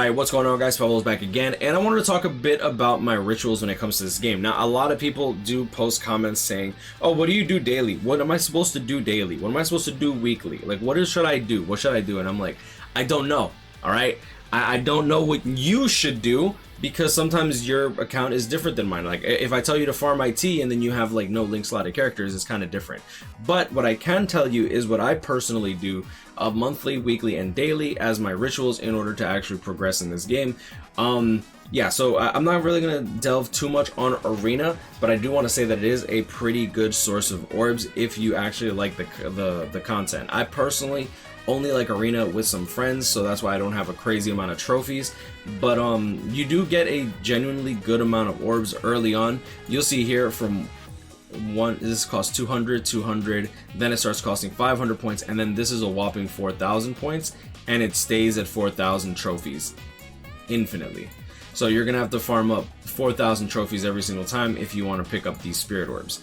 Alright, what's going on guys? Pablo's back again, and I wanted to talk a bit about my rituals when it comes to this game. Now, a lot of people do post comments saying, oh, what do you do daily? What am I supposed to do daily? What am I supposed to do weekly? Like, should I do? What should I do? And I'm like, I don't know, alright? I don't know what you should do, because sometimes your account is different than mine. Like, if I tell you to farm IT and then you have like no link slotted characters, it's kind of different. But what I can tell you is what I personally do monthly, weekly, and daily as my rituals in order to actually progress in this game. Yeah, so I'm not really gonna delve too much on Arena, but I do want to say that it is a pretty good source of orbs if you actually like the content. I personally only like Arena with some friends, so that's why I don't have a crazy amount of trophies. But you do get a genuinely good amount of orbs early on. You'll see here from this costs 200, then it starts costing 500 points, and then this is a whopping 4,000 points, and it stays at 4,000 trophies infinitely. So you're gonna have to farm up 4,000 trophies every single time if you want to pick up these spirit orbs.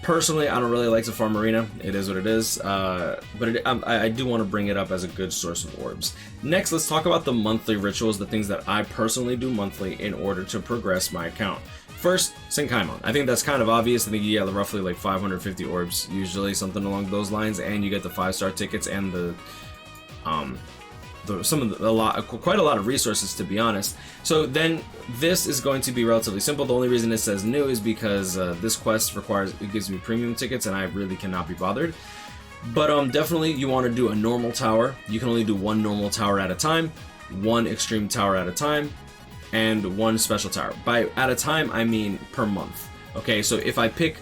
Personally, I don't really like to farm Arena. It is what it is, but I do want to bring it up as a good source of orbs. Next, let's talk about the monthly rituals, the things that I personally do monthly in order to progress my account. First, Senkaimon. I think that's kind of obvious. I think you get roughly like 550 orbs, usually something along those lines, and you get the 5-star tickets and quite a lot of resources, to be honest. So then this is going to be relatively simple. The only reason it says new is because this quest gives me premium tickets, and I really cannot be bothered. But definitely you want to do a normal tower. You can only do one normal tower at a time, one extreme tower at a time, and one special tower. By at a time, I mean per month. Okay, so if I pick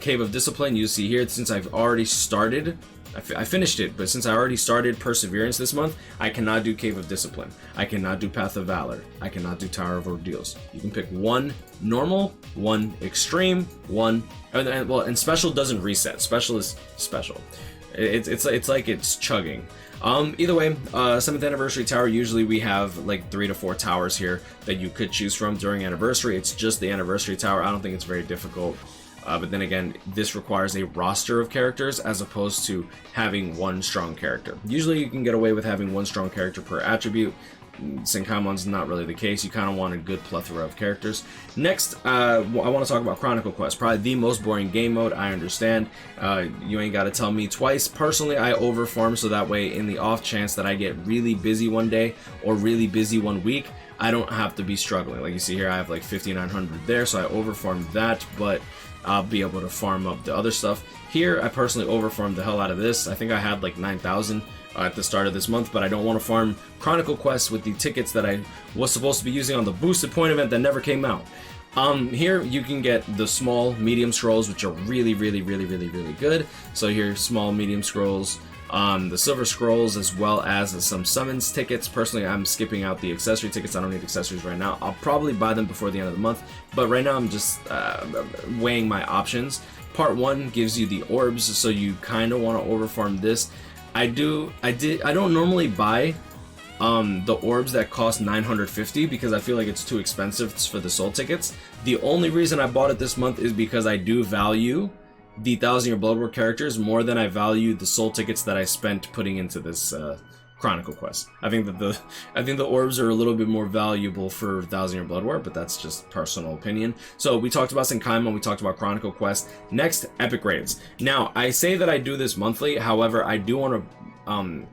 Cave of Discipline, you see here, since I've already started, I finished it, but since I already started Perseverance this month, I cannot do Cave of Discipline. I cannot do Path of Valor. I cannot do Tower of Ordeals. You can pick one normal, one extreme, one, and special doesn't reset. Special is special. It's like it's chugging. Either way, 7th anniversary tower, usually we have like 3 to 4 towers here that you could choose from during anniversary. It's just the anniversary tower. I don't think it's very difficult. But then again, this requires a roster of characters as opposed to having one strong character. Usually you can get away with having one strong character per attribute. Senkaimon's not really the case. You kind of want a good plethora of characters. Next, I want to talk about Chronicle Quest. Probably the most boring game mode, I understand. You ain't got to tell me twice. Personally, I overfarm so that way in the off chance that I get really busy one day or really busy one week, I don't have to be struggling. Like you see here, I have like 5,900 there, so I overfarmed that, but I'll be able to farm up the other stuff. Here, I personally overfarmed the hell out of this. I think I had like 9,000 at the start of this month, but I don't want to farm Chronicle Quest with the tickets that I was supposed to be using on the boosted point event that never came out. Here you can get the small, medium scrolls, which are really good. So here, small, medium scrolls, the silver scrolls, as well as some summons tickets. Personally, I'm skipping out the accessory tickets. I don't need accessories right now. I'll probably buy them before the end of the month, but right now I'm just weighing my options. Part 1 gives you the orbs, so you kind of want to overfarm this. I don't normally buy the orbs that cost 950 because I feel like it's too expensive for the soul tickets. The only reason I bought it this month is because I do value the 1,000-year Blood War characters more than I value the soul tickets that I spent putting into this Chronicle Quest. I think the orbs are a little bit more valuable for 1,000-year Blood War, but that's just personal opinion. So we talked about Senkaimon, we talked about Chronicle Quest. Next, epic raids. Now, I say that I do this monthly. However, I do want to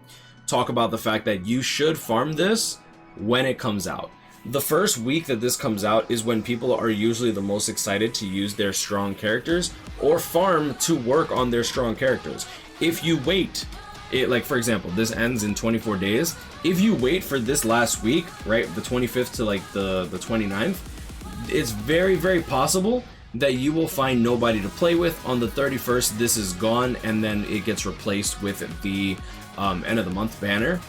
talk about the fact that you should farm this when it comes out. The first week that this comes out is when people are usually the most excited to use their strong characters or farm to work on their strong characters. If you wait, like for example, this ends in 24 days. If you wait for this last week, right, the 25th to like the 29th, it's very possible that you will find nobody to play with. On the 31st, this is gone, and then it gets replaced with the end of the month banner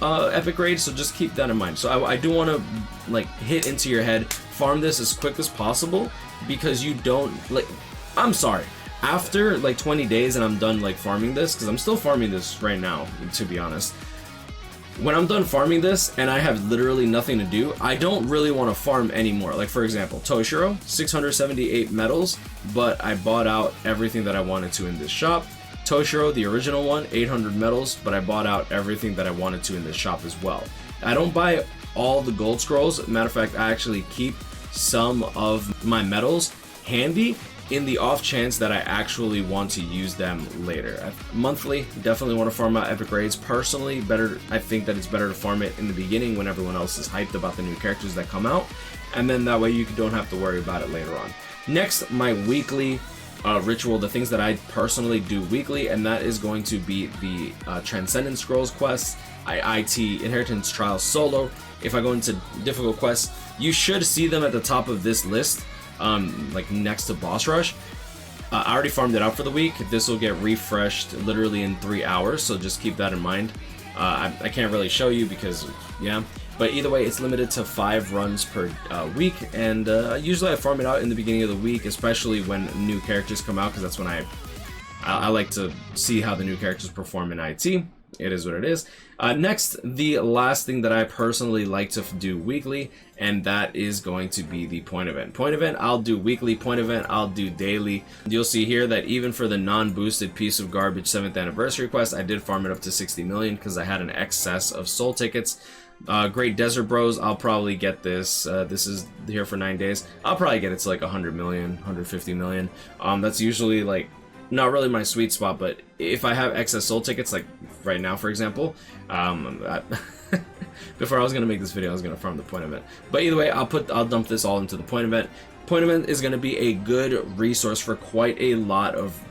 epic raid, so just keep that in mind. So I do want to like hit into your head, farm this as quick as possible, because you don't like, I'm sorry, after like 20 days and I'm done like farming this, because I'm still farming this right now, to be honest. When I'm done farming this and I have literally nothing to do, I don't really want to farm anymore. Like for example, Toshiro, 678 medals, but I bought out everything that I wanted to in this shop. Toshiro, the original one, 800 medals, but I bought out everything that I wanted to in this shop as well. I don't buy all the gold scrolls. Matter of fact, I actually keep some of my medals handy in the off chance that I actually want to use them later. Monthly, definitely want to farm out epic raids. Personally, I think that it's better to farm it in the beginning when everyone else is hyped about the new characters that come out, and then that way you don't have to worry about it later on. Next, my weekly ritual, the things that I personally do weekly, and that is going to be the Transcendent Scrolls quests. IT Inheritance Trial solo. If I go into difficult quests, you should see them at the top of this list, like next to boss rush. I already farmed it out for the week. This will get refreshed literally in 3 hours, so just keep that in mind. I can't really show you because, yeah, but either way, it's limited to 5 runs per week, and usually I farm it out in the beginning of the week, especially when new characters come out, because that's when I like to see how the new characters perform in IT. It is what it is. Next, the last thing that I personally like to do weekly, and that is going to be the point event. Point event, I'll do weekly. Point event, I'll do daily. You'll see here that even for the non-boosted piece of garbage 7th anniversary quest, I did farm it up to 60 million because I had an excess of soul tickets. Great Desert Bros, I'll probably get this. This is here for 9 days. I'll probably get it to like 100 million, 150 million. That's usually like not really my sweet spot, but if I have excess soul tickets, like right now, for example, before I was gonna make this video, I was gonna farm the point event. But either way, I'll dump this all into the point event. Point event is gonna be a good resource for quite a lot of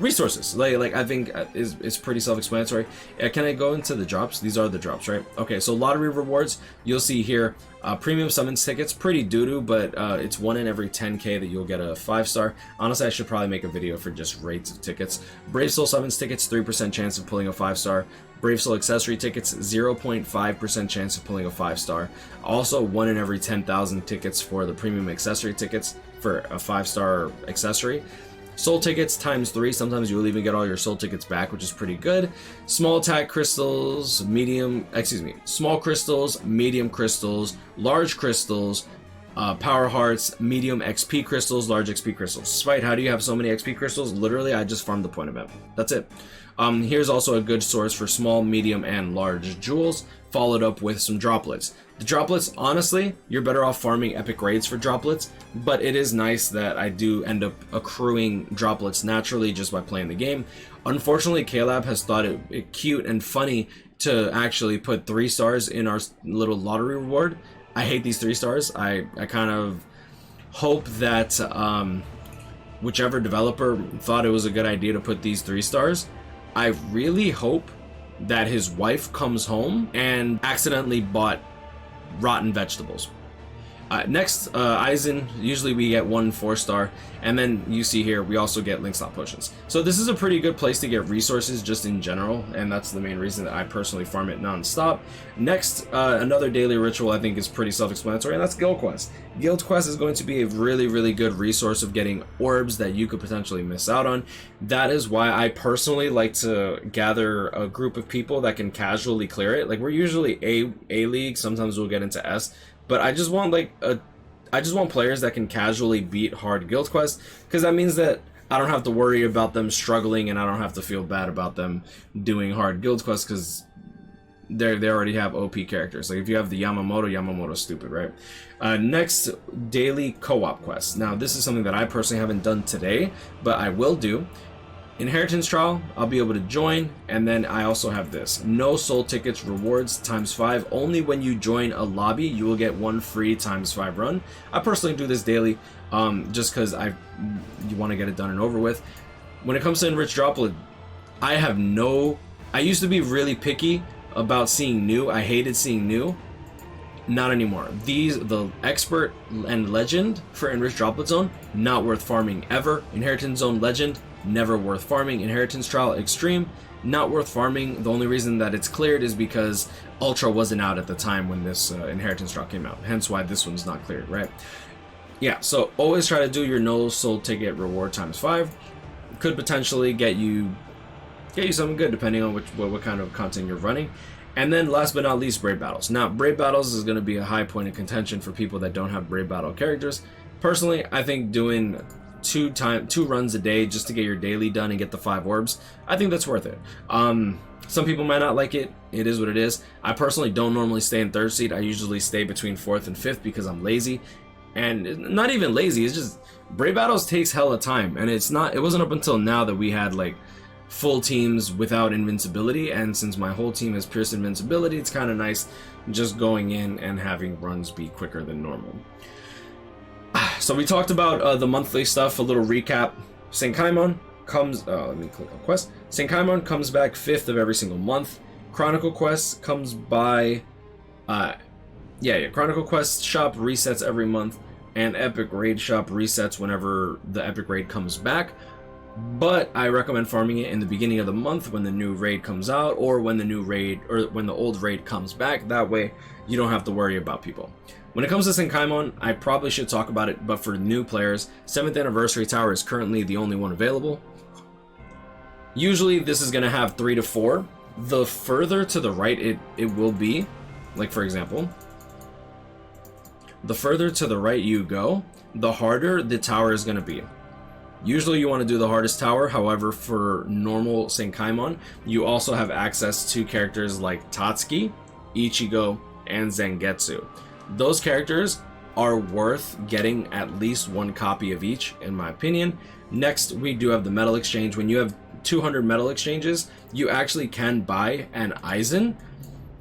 resources. Like I think is pretty self-explanatory. Can I go into the drops? These are the drops, right? Okay, so lottery rewards, you'll see here, premium summons tickets, pretty doo-doo, but it's 1 in every 10k that you'll get a 5-star. Honestly, I should probably make a video for just rates of tickets. Brave Soul summons tickets, 3% chance of pulling a 5-star. Brave Soul accessory tickets, 0.5% chance of pulling a 5-star. Also, 1 in every 10,000 tickets for the premium accessory tickets for a 5-star accessory. Soul tickets times 3, sometimes you'll even get all your soul tickets back, which is pretty good. Small attack crystals, small crystals, medium crystals, large crystals, power hearts, medium XP crystals, large XP crystals. Spite, how do you have so many XP crystals? Literally, I just farmed the point event. That's it. Here's also a good source for small, medium, and large jewels, followed up with some droplets. The droplets, honestly, you're better off farming epic raids for droplets, but it is nice that I do end up accruing droplets naturally just by playing the game. Unfortunately, Kalab has thought it cute and funny to actually put 3 stars in our little lottery reward. I hate these 3 stars. I kind of hope that whichever developer thought it was a good idea to put these 3 stars, I really hope that his wife comes home and accidentally bought rotten vegetables. Next, Aizen, usually we get 1 4-star, and then you see here we also get link slot potions. So this is a pretty good place to get resources just in general, and that's the main reason that I personally farm it non-stop. Next, another daily ritual I think is pretty self-explanatory, and that's Guild Quest. Guild Quest is going to be a really good resource of getting orbs that you could potentially miss out on. That is why I personally like to gather a group of people that can casually clear it. Like, we're usually A league, sometimes we'll get into S, but I just want players that can casually beat hard guild quests, because that means that I don't have to worry about them struggling, and I don't have to feel bad about them doing hard guild quests because they already have OP characters. Like if you have the Yamamoto's stupid, right? Next, daily co-op quests. Now this is something that I personally haven't done today, but I will do. Inheritance Trial, I'll be able to join, and then I also have this. No soul tickets rewards ×5. Only when you join a lobby, you will get 1 free ×5 run. I personally do this daily, just because you want to get it done and over with. When it comes to Enriched Droplet, I used to be really picky about seeing new. I hated seeing new. Not anymore. The Expert and Legend for Enriched Droplet Zone, not worth farming ever. Inheritance Zone Legend, never worth farming. Inheritance Trial Extreme, not worth farming. The only reason that it's cleared is because Ultra wasn't out at the time when this Inheritance Trial came out, hence why this one's not cleared, right? Yeah, so always try to do your no soul ticket reward ×5. Could potentially get you something good depending on what kind of content you're running. And then last but not least, Brave Battles. Now, Brave Battles is going to be a high point of contention for people that don't have Brave Battle characters. Personally, I think doing two runs a day just to get your daily done and get the 5 orbs, I think that's worth it. Some people might not like it. It is what it is. I personally don't normally stay in 3rd seed. I usually stay between 4th and 5th because I'm lazy. And not even lazy, it's just Brave Battles takes hella time, and it wasn't up until now that we had like full teams without invincibility, and since my whole team has pierced invincibility, it's kind of nice just going in and having runs be quicker than normal. So we talked about the monthly stuff, a little recap. Senkaimon comes, let me click on quest. Senkaimon comes back 5th of every single month. Chronicle quest comes by, Chronicle quest shop resets every month, and Epic Raid shop resets whenever the Epic Raid comes back. But I recommend farming it in the beginning of the month when the new raid comes out, or when the new raid, or when the old raid comes back. That way you don't have to worry about people. When it comes to Senkaimon, I probably should talk about it, but for new players, 7th Anniversary Tower is currently the only one available. Usually this is going to have 3 to 4. The further to the right it will be, like for example, the further to the right you go, the harder the tower is going to be. Usually you want to do the hardest tower, however for normal Senkaimon, you also have access to characters like Tatsuki, Ichigo, and Zangetsu. Those characters are worth getting at least 1 copy of each, in my opinion. Next, we do have the metal exchange. When you have 200 metal exchanges, you actually can buy an Aizen,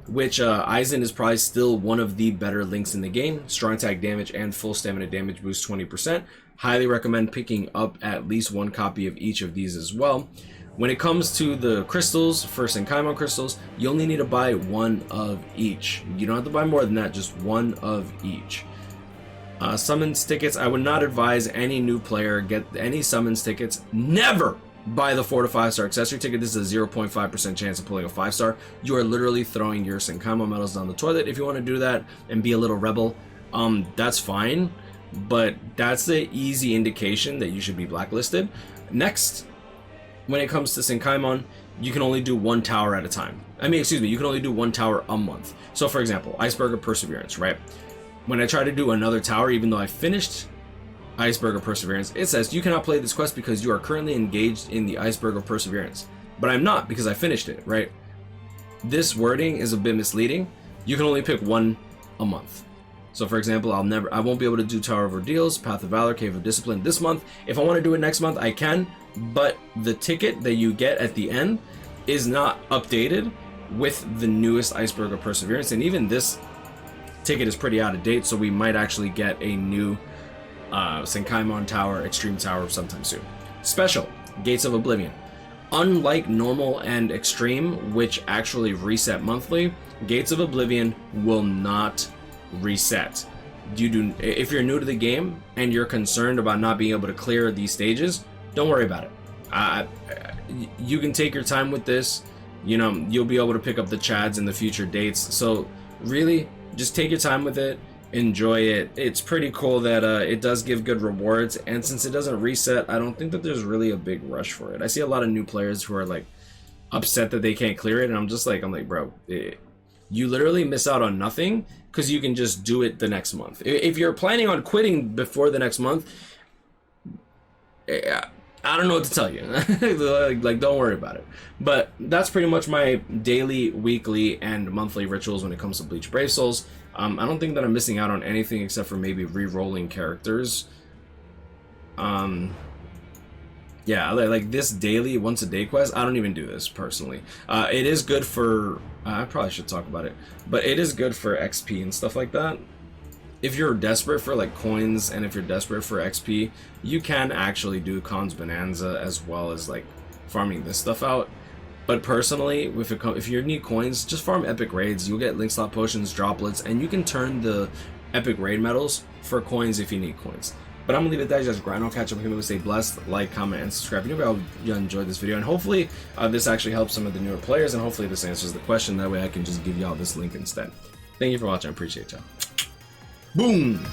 which Aizen is probably still one of the better links in the game. Strong attack damage and full stamina damage boost 20%. Highly recommend picking up at least 1 copy of each of these as well. When it comes to the crystals, for Senkaimon crystals, you only need to buy 1 of each. You don't have to buy more than that, just 1 of each. Summons tickets, I would not advise any new player get any summons tickets. Never buy the 4 to 5 star accessory ticket. This is a 0.5% chance of pulling a 5 star. You are literally throwing your Senkaimon medals down the toilet. If you want to do that and be a little rebel, that's fine. But that's the easy indication that you should be blacklisted. Next, when it comes to Senkaimon, you can only do 1 tower at a time. You can only do 1 tower a month. So for example, Iceberg of Perseverance, right? When I try to do another tower, even though I finished Iceberg of Perseverance, it says you cannot play this quest because you are currently engaged in the Iceberg of Perseverance. But I'm not, because I finished it, right? This wording is a bit misleading. You can only pick 1 a month. So for example, I won't be able to do Tower of Ordeals, Path of Valor, Cave of Discipline this month. If I want to do it next month, I can, but the ticket that you get at the end is not updated with the newest Iceberg of Perseverance, and even this ticket is pretty out of date, so we might actually get a new Senkaimon Tower, Extreme Tower sometime soon. Special, Gates of Oblivion. Unlike normal and extreme, which actually reset monthly, Gates of Oblivion will not reset. If you're new to the game and you're concerned about not being able to clear these stages, don't worry about it. You can take your time with this. You know, you'll be able to pick up the chads in the future dates. So really, just take your time with it. Enjoy it. It's pretty cool that it does give good rewards, and since it doesn't reset, I don't think that there's really a big rush for it. I see a lot of new players who are like upset that they can't clear it, and I'm like, bro, you literally miss out on nothing because you can just do it the next month. If you're planning on quitting before the next month, I don't know what to tell you. like, don't worry about it. But that's pretty much my daily, weekly, and monthly rituals when it comes to Bleach Brave Souls. I don't think that I'm missing out on anything except for maybe re-rolling characters. Yeah, like this daily, once a day quest, I don't even do this personally. It is good for, I probably should talk about it, but it is good for XP and stuff like that. If you're desperate for like coins and if you're desperate for XP, you can actually do Khan's Bonanza as well as like farming this stuff out. But personally, if you need coins, just farm epic raids. You'll get link slot potions, droplets, and you can turn the epic raid medals for coins if you need coins. But I'm gonna leave it there. Just grind. I'll catch up with you. Stay blessed. Like, comment, and subscribe. I hope you enjoyed this video, and hopefully this actually helps some of the newer players, and hopefully this answers the question. That way I can just give y'all this link instead. Thank you for watching. I appreciate y'all. Boom.